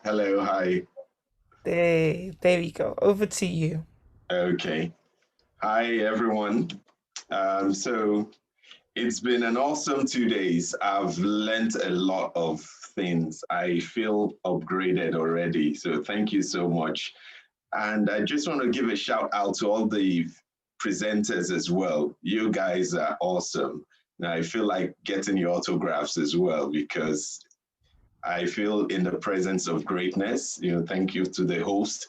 Hello, hi. There we go. Over to you. Okay. Hi, everyone. So it's been an awesome 2 days. I've learned a lot of things. I feel upgraded already. So thank you so much. And I just want to give a shout out to all the presenters as well. You guys are awesome. And I feel like getting your autographs as well because I feel in the presence of greatness. Thank you to the host.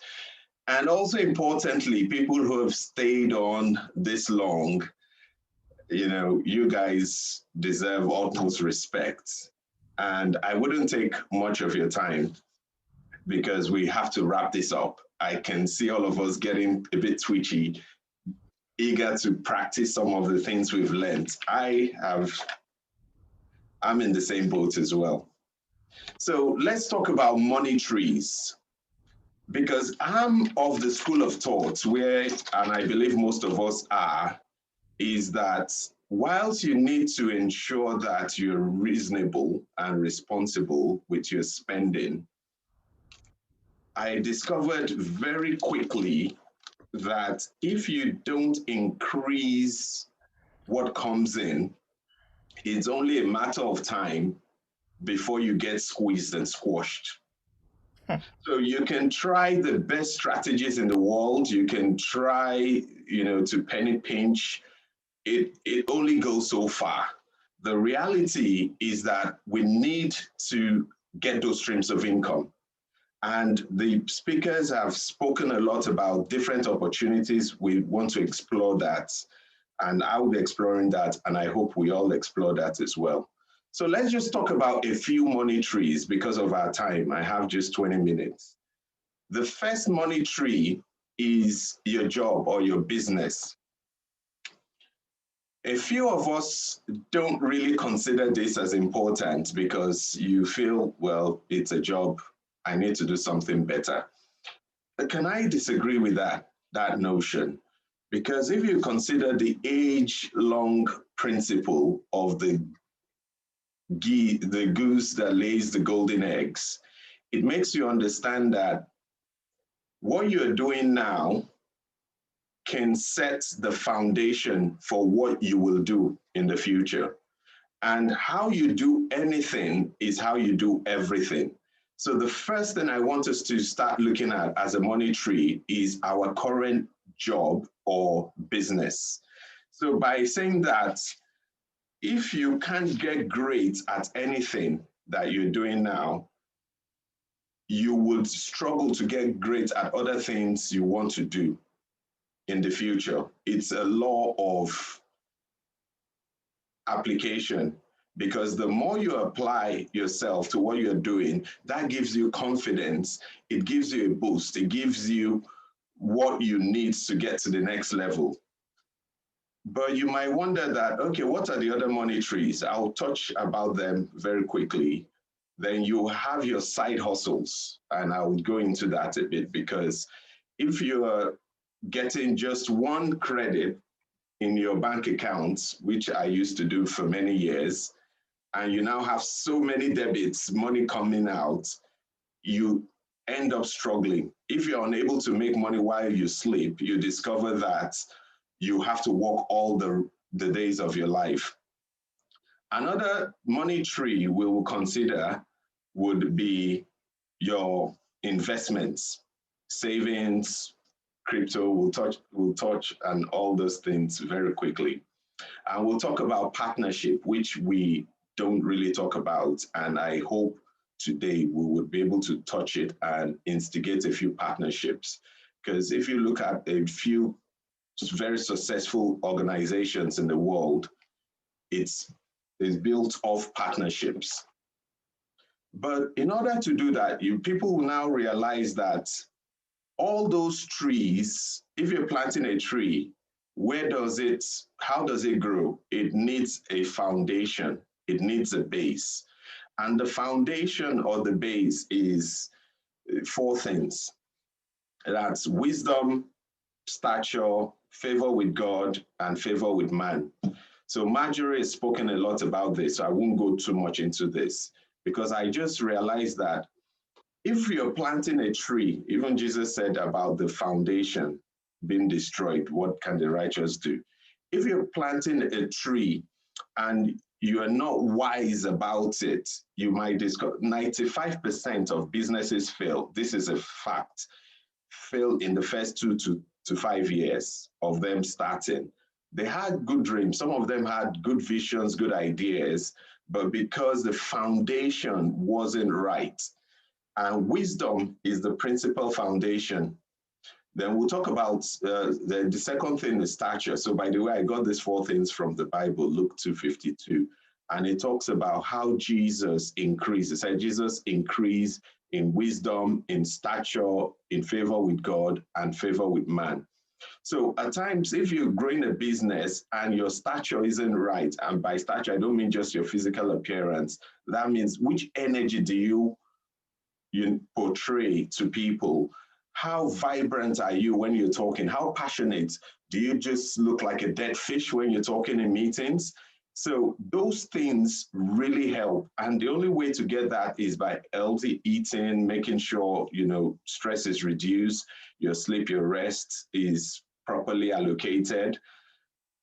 And also importantly, people who have stayed on this long, you guys deserve utmost respect. And I wouldn't take much of your time because we have to wrap this up. I can see all of us getting a bit twitchy, eager to practice some of the things we've learned. I'm in the same boat as well. So let's talk about money trees. Because I'm of the school of thought where, and I believe most of us are, is that whilst you need to ensure that you're reasonable and responsible with your spending, I discovered very quickly that if you don't increase what comes in, it's only a matter of time before you get squeezed and squashed. So you can try the best strategies in the world. You can try, to penny pinch. It only goes so far. The reality is that we need to get those streams of income. And the speakers have spoken a lot about different opportunities. We want to explore that. And I will be exploring that. And I hope we all explore that as well. So let's just talk about a few money trees because of our time. I have just 20 minutes. The first money tree is your job or your business. A few of us don't really consider this as important because you feel, well, it's a job. I need to do something better. But can I disagree with that notion? Because if you consider the age-long principle of the goose that lays the golden eggs, it makes you understand that what you're doing now can set the foundation for what you will do in the future. And how you do anything is how you do everything. So the first thing I want us to start looking at as a money tree is our current job or business. So by saying that, if you can't get great at anything that you're doing now, you would struggle to get great at other things you want to do in the future. It's a law of application because the more you apply yourself to what you're doing, that gives you confidence, it gives you a boost, it gives you what you need to get to the next level. But you might wonder that, okay, what are the other money trees? I'll touch about them very quickly. Then you have your side hustles, and I'll go into that a bit because if you're getting just one credit in your bank account, which I used to do for many years, and you now have so many debits, money coming out, you end up struggling. If you're unable to make money while you sleep, you discover that you have to work all the days of your life. Another money tree we will consider would be your investments, savings, crypto. We'll touch on all those things very quickly. And we'll talk about partnership, which we don't really talk about. And I hope today we would be able to touch it and instigate a few partnerships. Because if you look at a few very successful organizations in the world, it's, it's built off partnerships. But in order to do that, people will now realize that all those trees, if you're planting a tree, how does it grow? It needs a foundation, it needs a base. And the foundation or the base is four things. That's wisdom, stature, favor with God, and favor with man. So Marjorie has spoken a lot about this, so I won't go too much into this because I just realized that If you're planting a tree, even Jesus said about the foundation being destroyed, what can the righteous do? If you're planting a tree and you are not wise about it, you might discover 95% of businesses fail. This is a fact. Fail in the first 2 to 5 years of them starting. They had good dreams. Some of them had good visions, good ideas, but because the foundation wasn't right, and wisdom is the principal foundation. Then we'll talk about the second thing is stature. So by the way, I got these four things from the Bible, Luke 2:52. And it talks about how Jesus increased. It said Jesus increased in wisdom, in stature, in favor with God, and favor with man. So at times, if you're growing a business and your stature isn't right, and by stature, I don't mean just your physical appearance, that means which energy do you portray to people? How vibrant are you when you're talking? How passionate? Do you just look like a dead fish when you're talking in meetings? So those things really help. And the only way to get that is by healthy eating, making sure, stress is reduced, your sleep, your rest is properly allocated.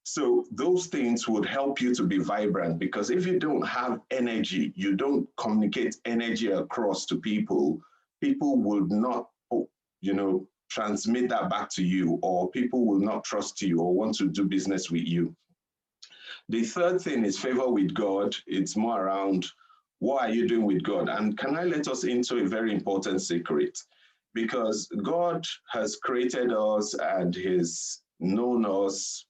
So those things would help you to be vibrant, because if you don't have energy, you don't communicate energy across to people, people will not, transmit that back to you, or people will not trust you or want to do business with you. The third thing is favor with God. It's more around what are you doing with God? And can I let us into a very important secret? Because God has created us and He's known us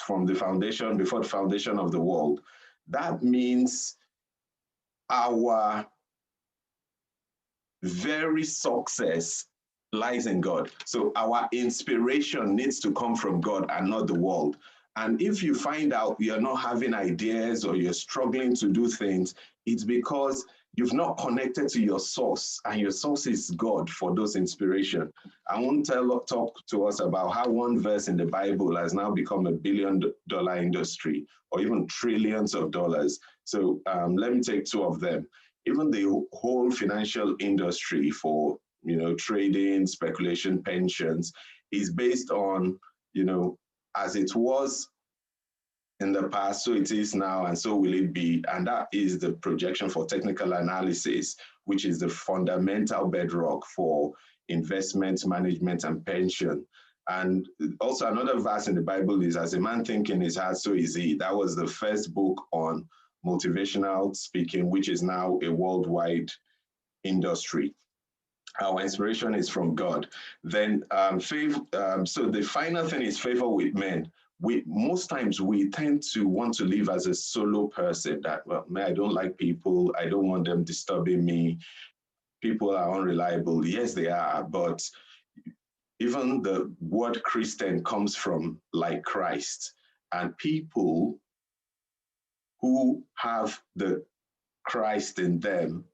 from the foundation, before the foundation of the world. That means our very success lies in God. So our inspiration needs to come from God and not the world. And if you find out you're not having ideas or you're struggling to do things, it's because you've not connected to your source, and your source is God for those inspiration. I want to talk to us about how one verse in the Bible has now become $1 billion industry, or even trillions of dollars. So let me take two of them. Even the whole financial industry for trading, speculation, pensions is based on, as it was in the past, so it is now, and so will it be. And that is the projection for technical analysis, which is the fundamental bedrock for investment management and pension. And also another verse in the Bible is, as a man think in his heart, so is he. That was the first book on motivational speaking, which is now a worldwide industry. Our inspiration is from God. Then, so the final thing is favor with men. Most times we tend to want to live as a solo person, that, well, man, I don't like people. I don't want them disturbing me. People are unreliable. Yes, they are. But even the word Christian comes from like Christ. And people who have the Christ in them,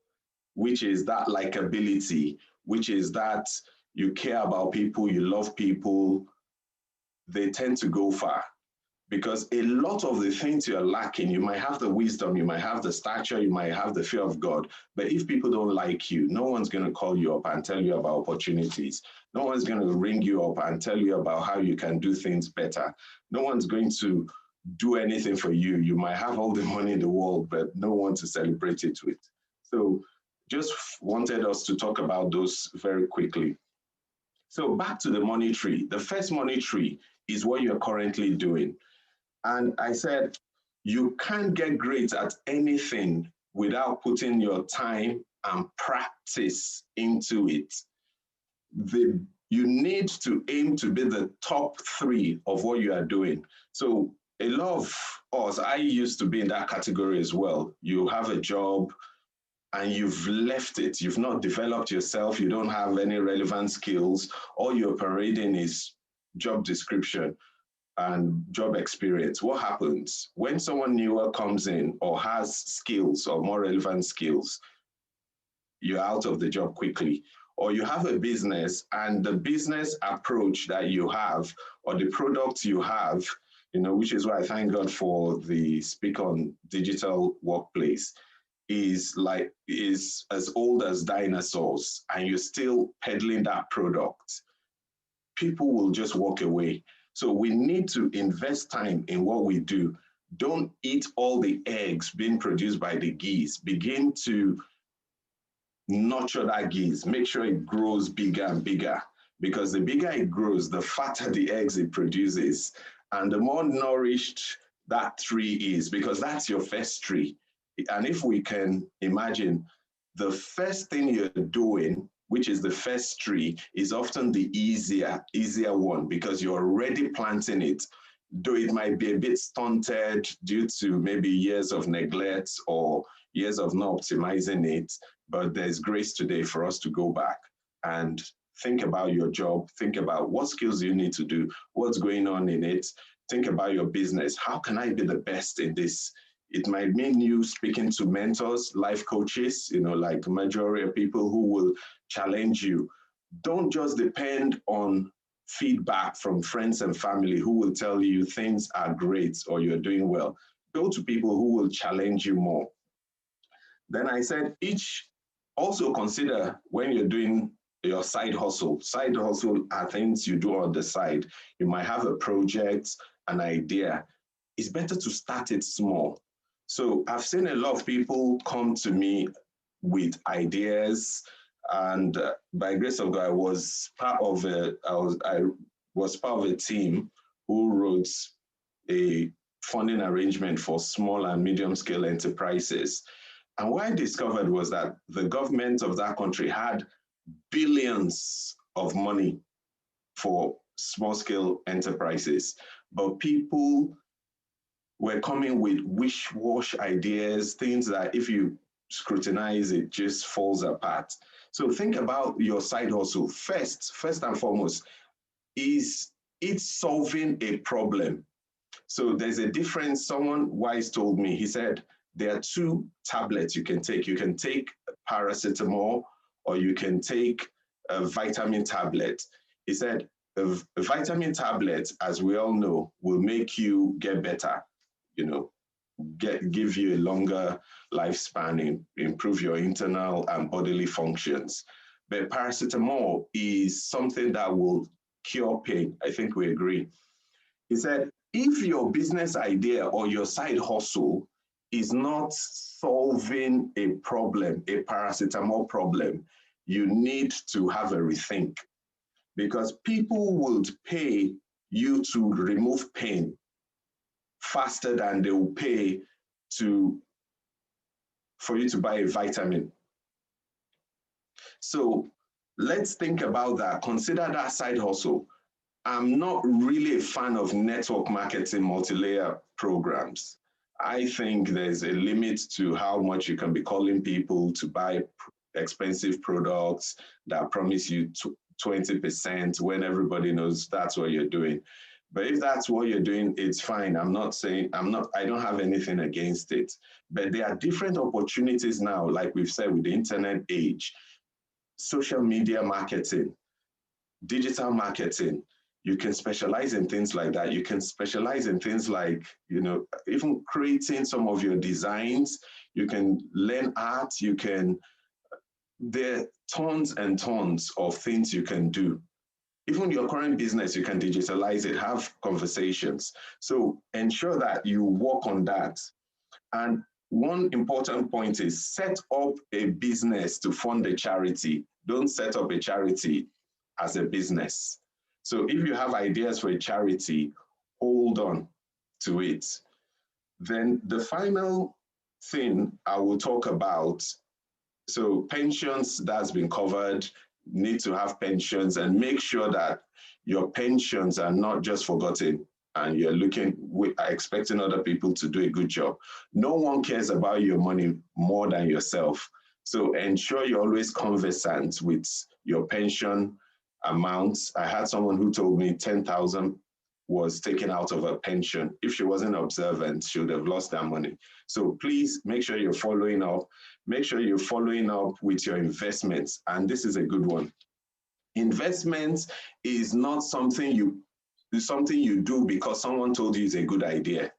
which is that likability, which is that you care about people, you love people, they tend to go far. Because a lot of the things you're lacking, you might have the wisdom, you might have the stature, you might have the fear of God, but if people don't like you, no one's going to call you up and tell you about opportunities. No one's going to ring you up and tell you about how you can do things better. No one's going to do anything for you. You might have all the money in the world, but no one to celebrate it with. So just wanted us to talk about those very quickly. So back to the money tree. The first money tree is what you're currently doing. And I said, you can't get great at anything without putting your time and practice into it. You need to aim to be the top 3 of what you are doing. So a lot of us, I used to be in that category as well. You have a job and you've left it. You've not developed yourself. You don't have any relevant skills. All you're parading is job description and job experience. What happens when someone newer comes in or has skills or more relevant skills? You're out of the job quickly. Or you have a business, and the business approach that you have or the product you have, which is why I thank God for the Speak on Digital Workplace, is as old as dinosaurs and you're still peddling that product, people will just walk away. So we need to invest time in what we do. Don't eat all the eggs being produced by the geese. Begin to nurture that geese. Make sure it grows bigger and bigger, because the bigger it grows, the fatter the eggs it produces, and the more nourished that tree is, because that's your first tree. And if we can imagine, the first thing you're doing, which is the first tree, is often the easier one, because you're already planting it, though it might be a bit stunted due to maybe years of neglect or years of not optimizing it. But there's grace today for us to go back and think about your job, think about what skills you need to do, what's going on in it, think about your business. How can I be the best in this? It might mean you speaking to mentors, life coaches, like the majority of people who will challenge you. Don't just depend on feedback from friends and family who will tell you things are great or you're doing well. Go to people who will challenge you more. Then I said, also consider when you're doing your side hustle. Side hustle are things you do on the side. You might have a project, an idea. It's better to start it small. So I've seen a lot of people come to me with ideas, and by grace of God, I was part of a team who wrote a funding arrangement for small and medium scale enterprises. And what I discovered was that the government of that country had billions of money for small scale enterprises, but people were coming with wish-wash ideas, things that if you scrutinize, it just falls apart. So think about your side hustle. First and foremost, is it solving a problem? So there's a difference. Someone wise told me, he said, there are two tablets you can take. You can take paracetamol or you can take a vitamin tablet. He said, a vitamin tablet, as we all know, will make you get better, give you a longer lifespan, improve your internal and bodily functions. But paracetamol is something that will cure pain. I think we agree. He said, if your business idea or your side hustle is not solving a problem, a paracetamol problem, you need to have a rethink, because people would pay you to remove pain faster than they will pay for you to buy a vitamin. So let's think about that. Consider that side hustle. I'm not really a fan of network marketing multi-layer programs. I think there's a limit to how much you can be calling people to buy expensive products that promise you 20% when everybody knows that's what you're doing. But if that's what you're doing, it's fine. I don't have anything against it. But there are different opportunities now, like we've said, with the internet age, social media marketing, digital marketing. You can specialize in things like that. You can specialize in things like, even creating some of your designs. You can learn art. There are tons and tons of things you can do. Even your current business, you can digitalize it, have conversations. So ensure that you work on that. And one important point is set up a business to fund a charity. Don't set up a charity as a business. So if you have ideas for a charity, hold on to it. Then the final thing I will talk about, so pensions, that's been covered, need to have pensions, and make sure that your pensions are not just forgotten and you're expecting other people to do a good job. No one cares about your money more than yourself. So ensure you're always conversant with your pension amounts. I had someone who told me 10,000 was taken out of her pension. If she wasn't observant, she would have lost that money. So please make sure you're following up. Make sure you're following up with your investments. And this is a good one. Investments is not something you do because someone told you it's a good idea.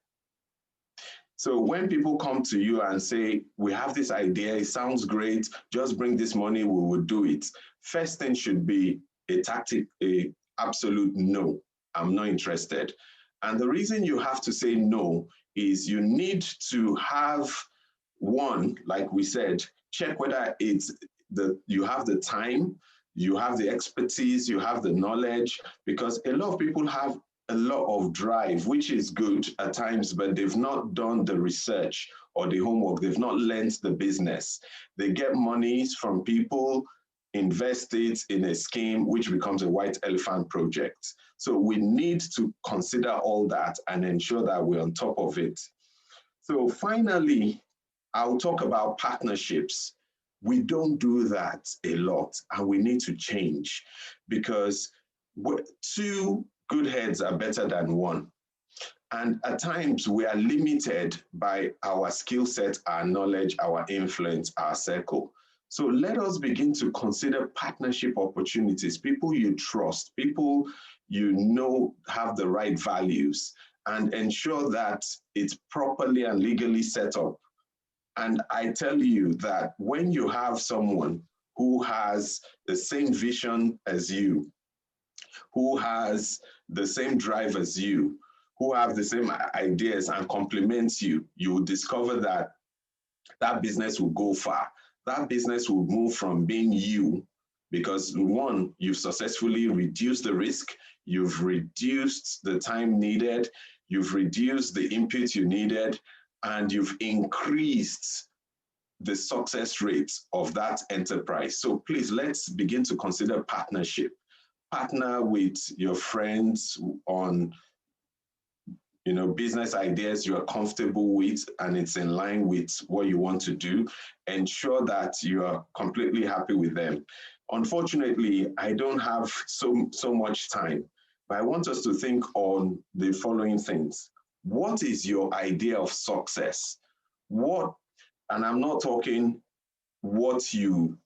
So when people come to you and say, we have this idea, it sounds great, just bring this money, we will do it. First thing should be a tactic, a absolute no, I'm not interested. And the reason you have to say no is you need to have one, like we said, check whether it's you have the time, you have the expertise, you have the knowledge, because a lot of people have a lot of drive, which is good at times, but they've not done the research or the homework. They've not learned the business. They get monies from people, invest it in a scheme, which becomes a white elephant project. So we need to consider all that and ensure that we're on top of it. So finally, I'll talk about partnerships. We don't do that a lot, and we need to change, because two good heads are better than one. And at times we are limited by our skill set, our knowledge, our influence, our circle. So let us begin to consider partnership opportunities, people you trust, people you know have the right values, and ensure that it's properly and legally set up. And I tell you that when you have someone who has the same vision as you, who has the same drive as you, who have the same ideas and complements you, you will discover that that business will go far. That business will move from being you, because one, you've successfully reduced the risk, you've reduced the time needed, you've reduced the input you needed, and you've increased the success rate of that enterprise. So please, let's begin to consider partnership. Partner with your friends on business ideas you are comfortable with and it's in line with what you want to do. Ensure that you are completely happy with them. Unfortunately, I don't have so much time, but I want us to think on the following things. What is your idea of success? And I'm not talking what you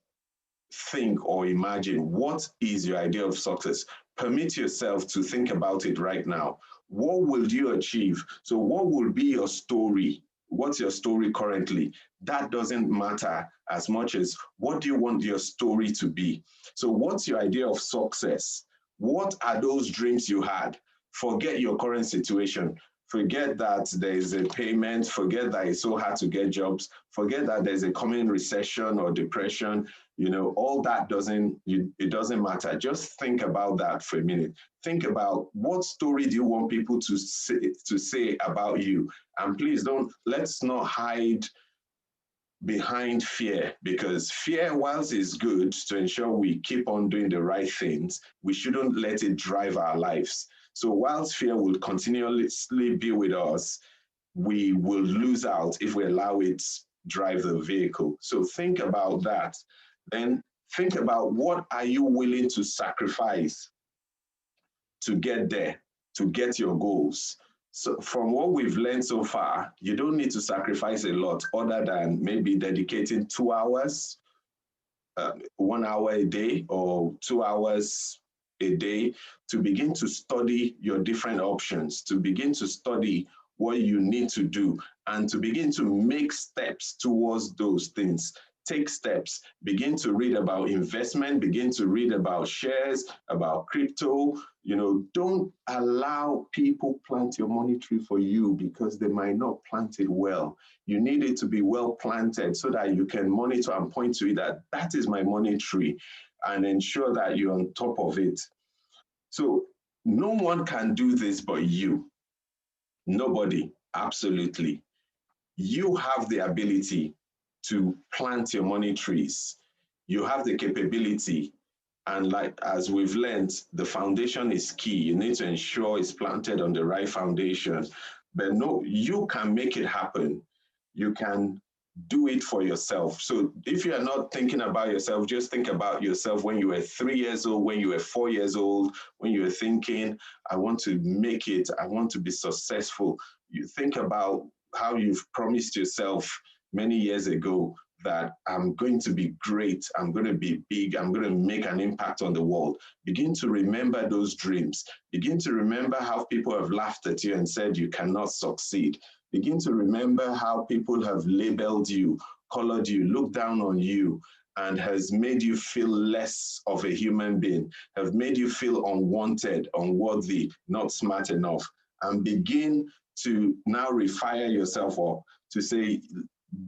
think or imagine. What is your idea of success? Permit yourself to think about it right now. What will you achieve? So what will be your story? What's your story currently? That doesn't matter as much as what do you want your story to be? So what's your idea of success? What are those dreams you had? Forget your current situation. Forget that there is a payment. Forget that it's so hard to get jobs. Forget that there's a coming recession or depression. All that it doesn't matter. Just think about that for a minute. Think about what story do you want people to say about you? And please let's not hide behind fear, because fear, whilst is good to ensure we keep on doing the right things, we shouldn't let it drive our lives. So whilst fear will continuously be with us, we will lose out if we allow it drive the vehicle. So think about that. Then think about, what are you willing to sacrifice to get there, to get your goals? So from what we've learned so far, you don't need to sacrifice a lot other than maybe dedicating 2 hours, 1 hour a day or 2 hours a day to begin to study your different options, to begin to study what you need to do, and to begin to make steps towards those things. Take steps, begin to read about investment, begin to read about shares, about crypto. Don't allow people plant your money tree for you, because they might not plant it well. You need it to be well planted so that you can monitor and point to it that is my money tree, and ensure that you're on top of it. So no one can do this but you. Nobody, absolutely. You have the ability to plant your money trees. You have the capability. And as we've learned, the foundation is key. You need to ensure it's planted on the right foundation. But no, you can make it happen. You can do it for yourself. So if you're not thinking about yourself, just think about yourself when you were 3 years old, when you were 4 years old, when you were thinking, I want to make it, I want to be successful. You think about how you've promised yourself many years ago that I'm going to be great, I'm going to be big, I'm going to make an impact on the world. Begin to remember those dreams. Begin to remember how people have laughed at you and said you cannot succeed. Begin to remember how people have labeled you, colored you, looked down on you, and has made you feel less of a human being, have made you feel unwanted, unworthy, not smart enough. And begin to now refire yourself up to say,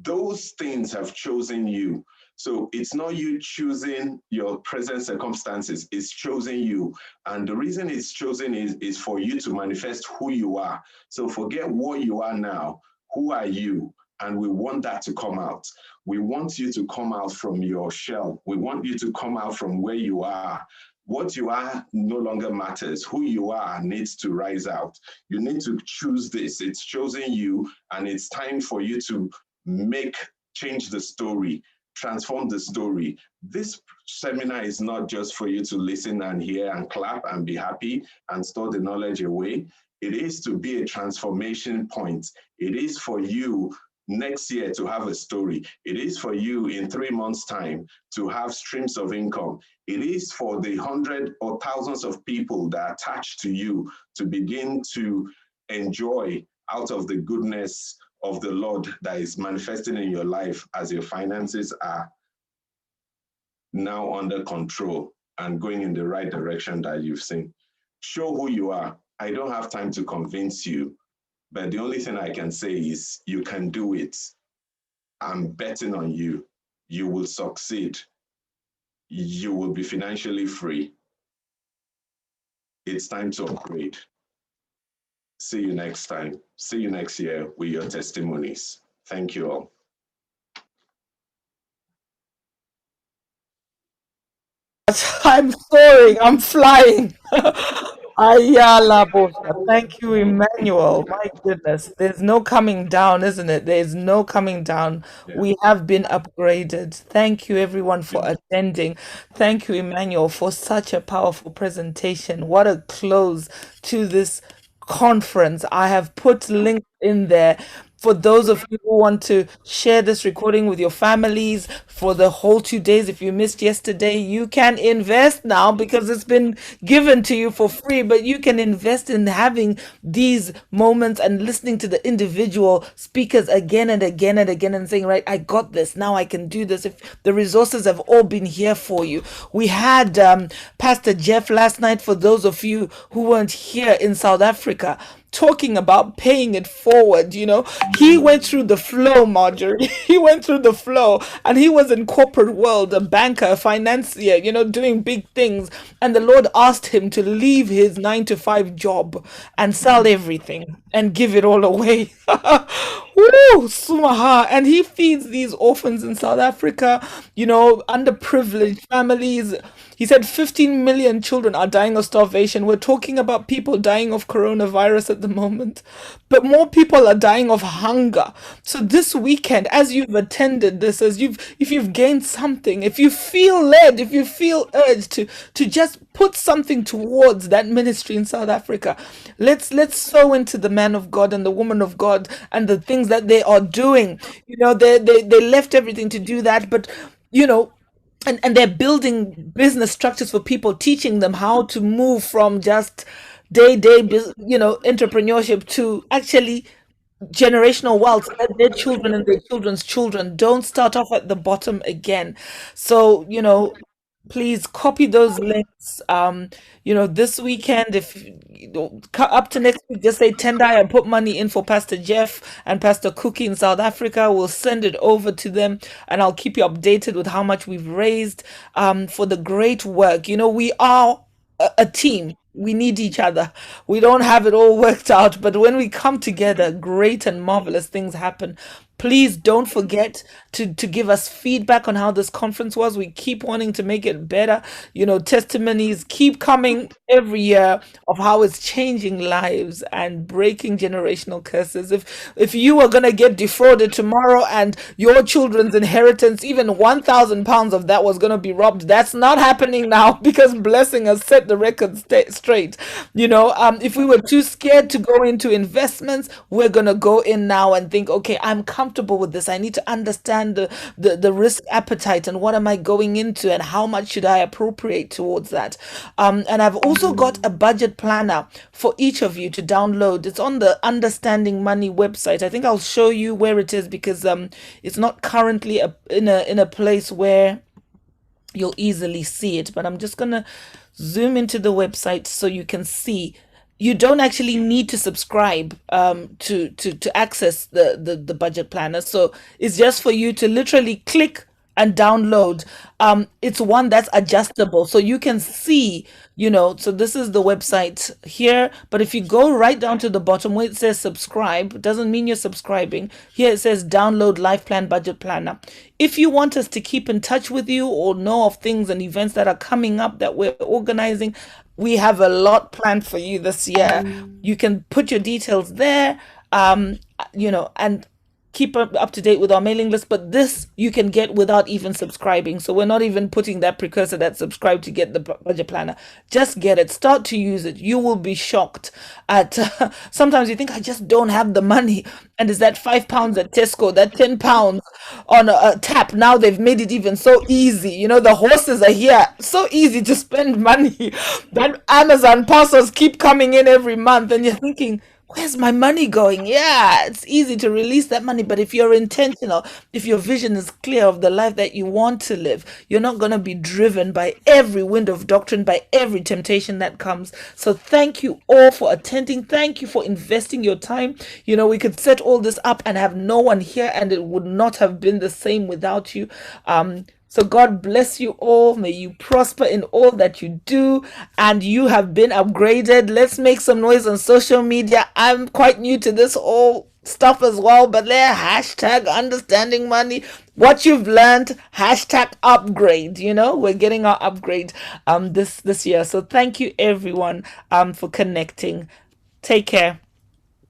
those things have chosen you. So it's not you choosing your present circumstances, it's chosen you. And the reason it's chosen is for you to manifest who you are. So forget what you are now. Who are you? And we want that to come out. We want you to come out from your shell. We want you to come out from where you are. What you are no longer matters. Who you are needs to rise out. You need to choose this. It's chosen you, and it's time for you to make change the story, transform the story. This seminar is not just for you to listen and hear and clap and be happy and store the knowledge away. It is to be a transformation point. It is for you next year to have a story. It is for you in 3 months' time to have streams of income. It is for the hundred or thousands of people that are attached to you to begin to enjoy out of the goodness of the Lord that is manifesting in your life as your finances are now under control and going in the right direction that you've seen. Show who you are. I don't have time to convince you, but the only thing I can say is you can do it. I'm betting on you. You will succeed. You will be financially free. It's time to upgrade. See you next time. See you next year with your testimonies. Thank you all. I'm soaring. I'm flying. Ayala Bosha. Thank you, Emmanuel. My goodness. There's no coming down, isn't it? There's no coming down. Yeah. We have been upgraded. Thank you, everyone, for Yeah. attending. Thank you, Emmanuel, for such a powerful presentation. What a close to this conference. I have put links in there for those of you who want to share this recording with your families for the whole 2 days. If you missed yesterday, you can invest now because it's been given to you for free, but you can invest in having these moments and listening to the individual speakers again and again and again and saying, right, I got this. Now I can do this. If the resources have all been here for you. We had Pastor Jeff last night for those of you who weren't here in South Africa talking about paying it forward. He went through the flow, Marjorie. He went through the flow, and he was in corporate world, a banker, a financier, doing big things. And the Lord asked him to leave his 9 to 5 job and sell everything and give it all away. Woo, Sumaha. And he feeds these orphans in South Africa, underprivileged families. He said 15 million children are dying of starvation. We're talking about people dying of coronavirus at the moment, but more people are dying of hunger. So this weekend, as you've attended this, if you've gained something, if you feel led, if you feel urged to just put something towards that ministry in South Africa, let's sow into the man of God and the woman of God and the things that they are doing. They left everything to do that, but you know and they're building business structures for people, teaching them how to move from just entrepreneurship to actually generational wealth, so that their children and their children's children don't start off at the bottom again. So please copy those links. This weekend, if up to next week, just say Tendai and put money in for Pastor Jeff and Pastor Cookie in South Africa. We'll send it over to them, and I'll keep you updated with how much we've raised for the great work. We are a team. We need each other. We don't have it all worked out, but when we come together, great and marvelous things happen. Please don't forget to give us feedback on how this conference was. We keep wanting to make it better. Testimonies keep coming every year of how it's changing lives and breaking generational curses. If you are gonna get defrauded tomorrow and your children's inheritance, even £1,000 of that was gonna be robbed, that's not happening now because blessing has set the record straight. If we were too scared to go into investments, we're gonna go in now and think, okay, I'm comfortable comfortable with this. I need to understand the risk appetite and what am I going into and how much should I appropriate towards that. And I've also got a budget planner for each of you to download. It's on the Understanding Money website. I think I'll show you where it is because it's not currently in a place where you'll easily see it, but I'm just gonna zoom into the website so you can see. You don't actually need to subscribe to access the budget planner. So it's just for you to literally click and download. It's one that's adjustable, so you can see, so this is the website here, but if you go right down to the bottom where it says subscribe, it doesn't mean you're subscribing. Here it says download life plan budget planner. If you want us to keep in touch with you or know of things and events that are coming up that we're organizing, we have a lot planned for you this year. You can put your details there, and keep up to date with our mailing list, but this you can get without even subscribing. So we're not even putting that precursor that subscribe to get the budget planner. Just get it, start to use it. You will be shocked at sometimes you think I just don't have the money, and is that £5 at Tesco, that £10 on a tap. Now they've made it even so easy. The horses are here, so easy to spend money. That Amazon parcels keep coming in every month and you're thinking, where's my money going? Yeah, it's easy to release that money, but if you're intentional, if your vision is clear of the life that you want to live, you're not going to be driven by every wind of doctrine, by every temptation that comes. So thank you all for attending. Thank you for investing your time. We could set all this up and have no one here, and it would not have been the same without you. So God bless you all. May you prosper in all that you do. And you have been upgraded. Let's make some noise on social media. I'm quite new to this all stuff as well, but there, hashtag understanding money. What you've learned, hashtag upgrade. We're getting our upgrade this year. So thank you everyone for connecting. Take care.